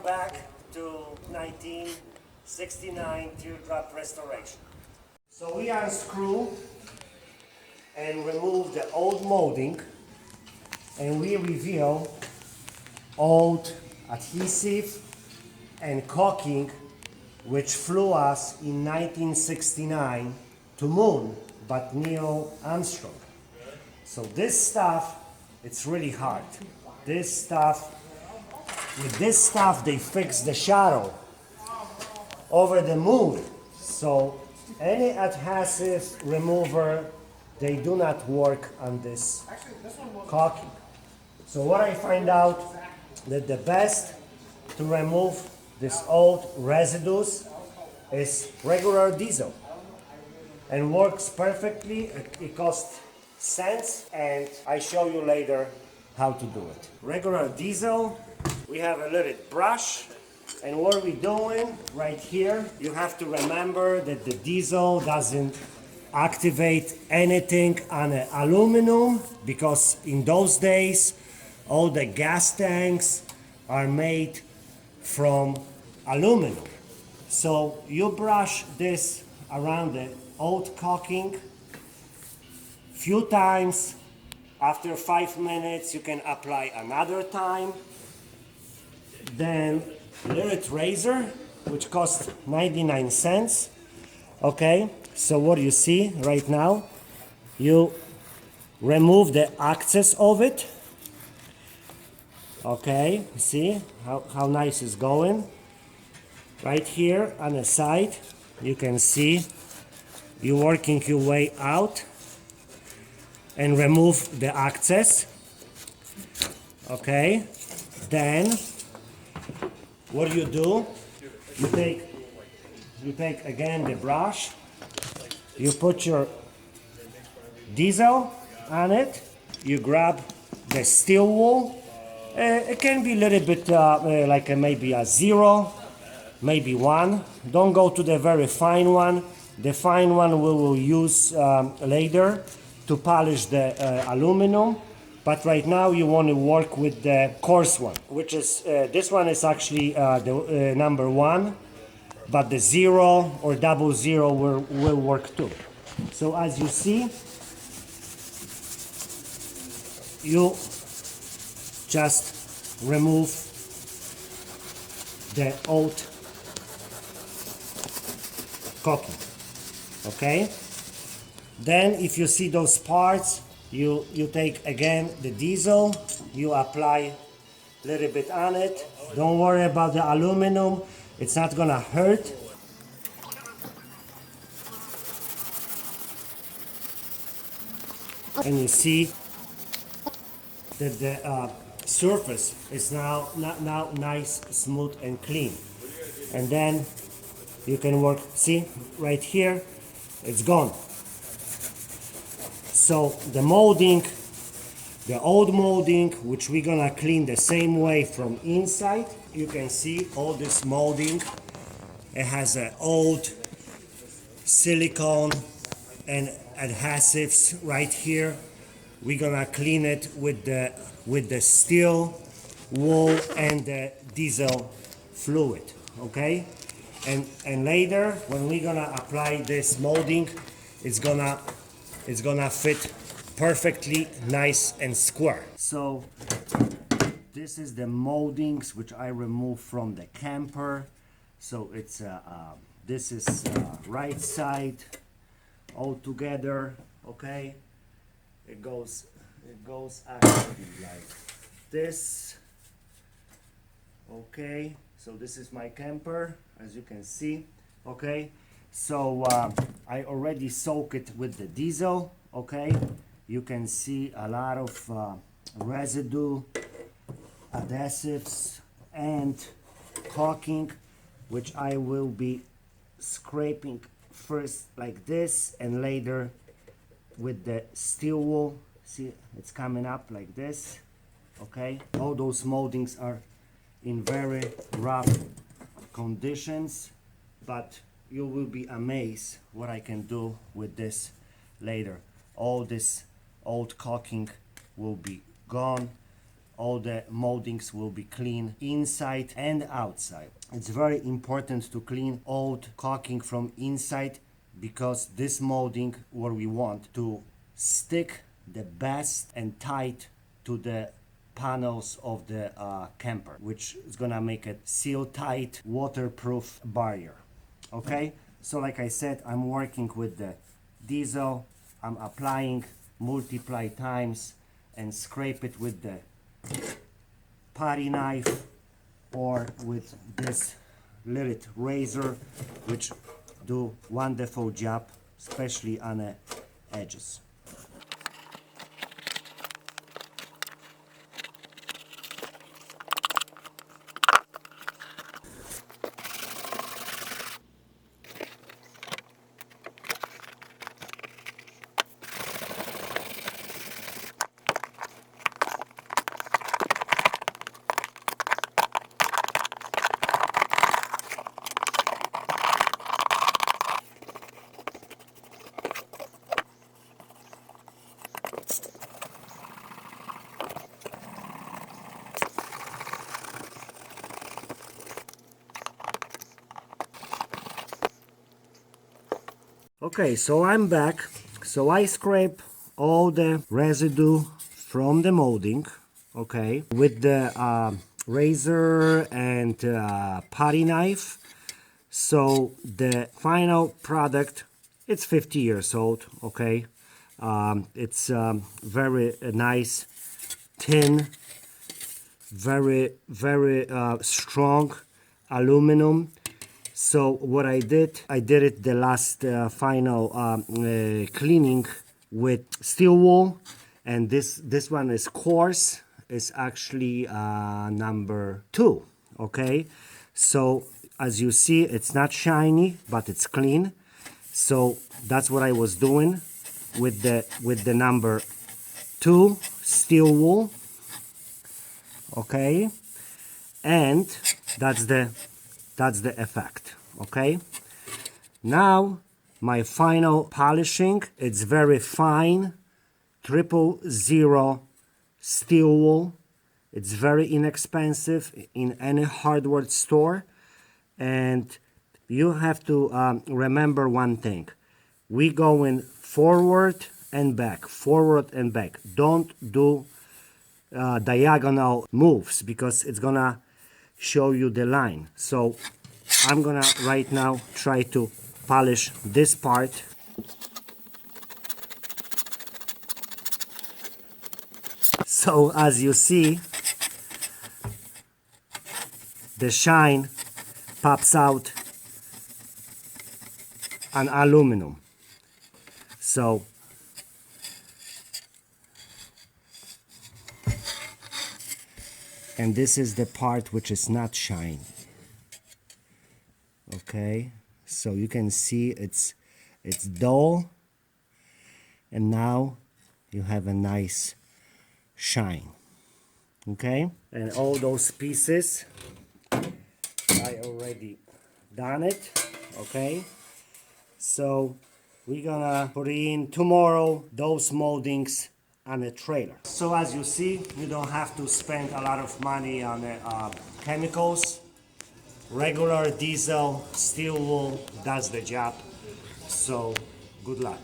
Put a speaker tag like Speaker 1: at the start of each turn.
Speaker 1: back to 1969 teardrop restoration. So we unscrew and remove the old molding, and we reveal old adhesive and caulking which flew us in 1969 to Moon, but Neil Armstrong. So this stuff, it's really hard. This stuff, with this stuff they fix the shadow over the moon. So any adhesive remover, they do not work on this caulking. So what I find out that the best to remove this old residues is regular diesel, and works perfectly. It costs cents, and I show you later how to do it. Regular diesel, we have a little brush, and what we're doing right here, you have to remember that the diesel doesn't activate anything on aluminum, because in those days all the gas tanks are made from aluminum. So you brush this around the old caulking few times. After 5 minutes you can apply another time. Then little razor, which costs 99 cents. Okay, so what you see right now, you remove the excess of it. Okay, see how nice it's going. Right here on the side, you can see you're working your way out and remove the excess. Okay, then what you do, you take again the brush, you put your diesel on it, you grab the steel wool. It can be a little bit like maybe a 0, maybe 1. Don't go to the very fine one. The fine one we will use later to polish the aluminum. But right now you want to work with the coarse one, which is, this one is actually the number 1, but the 0 or 00 will work too. So as you see, you just remove the old caulking. Okay? Then if you see those parts, you take again the diesel, you apply a little bit on it. Don't worry about the aluminum, it's not gonna hurt. And you see that the surface is now nice, smooth and clean. And then you can work, see right here, it's gone. So the molding, the old molding, which we're gonna clean the same way from inside, you can see all this molding. It has an old silicone and adhesives right here. We're gonna clean it with the steel wool and the diesel fluid. Okay, and later when we're gonna apply this molding, it's gonna fit perfectly nice and square. So this is the moldings which I removed from the camper. So it's this is right side all together. Okay, it goes actually like this. Okay, so this is my camper, as you can see. Okay, so I already soak it with the diesel. Okay, you can see a lot of residue, adhesives and caulking, which I will be scraping first like this and later with the steel wool. See, it's coming up like this. Okay, all those moldings are in very rough conditions, but you will be amazed what I can do with this later. All this old caulking will be gone. all the moldings will be clean inside and outside. It's very important to clean old caulking from inside, because this molding, what we want to stick the best and tight to the panels of the camper, which is gonna make it seal tight, waterproof barrier. Okay, so like I said, I'm working with the diesel. I'm applying multiply times and scrape it with the putty knife or with this little razor, which do wonderful job, especially on the edges. Okay, so I'm back. So I scrape all the residue from the molding, okay, with the razor and putty knife. So the final product, it's 50 years old, okay. It's very nice, thin, very strong aluminum. So what I did it the last final cleaning with steel wool, and this one is coarse. Is actually number 2. Okay, so as you see, it's not shiny, but it's clean. So that's what I was doing with the number 2 steel wool. Okay, and that's the effect. Okay, now my final polishing, it's very fine 000 steel wool. It's very inexpensive in any hardware store, and you have to remember one thing: we going forward and back, forward and back. Don't do diagonal moves, because it's gonna show you the line. So I'm gonna right now try to polish this part. So as you see, the shine pops out on aluminum. So and this is the part which is not shiny. Okay, so you can see it's dull, and now you have a nice shine. Okay, and all those pieces I already done it. Okay, so we're gonna put in tomorrow those moldings on a trailer. So as you see, you don't have to spend a lot of money on chemicals. Regular diesel steel wool does the job. So good luck.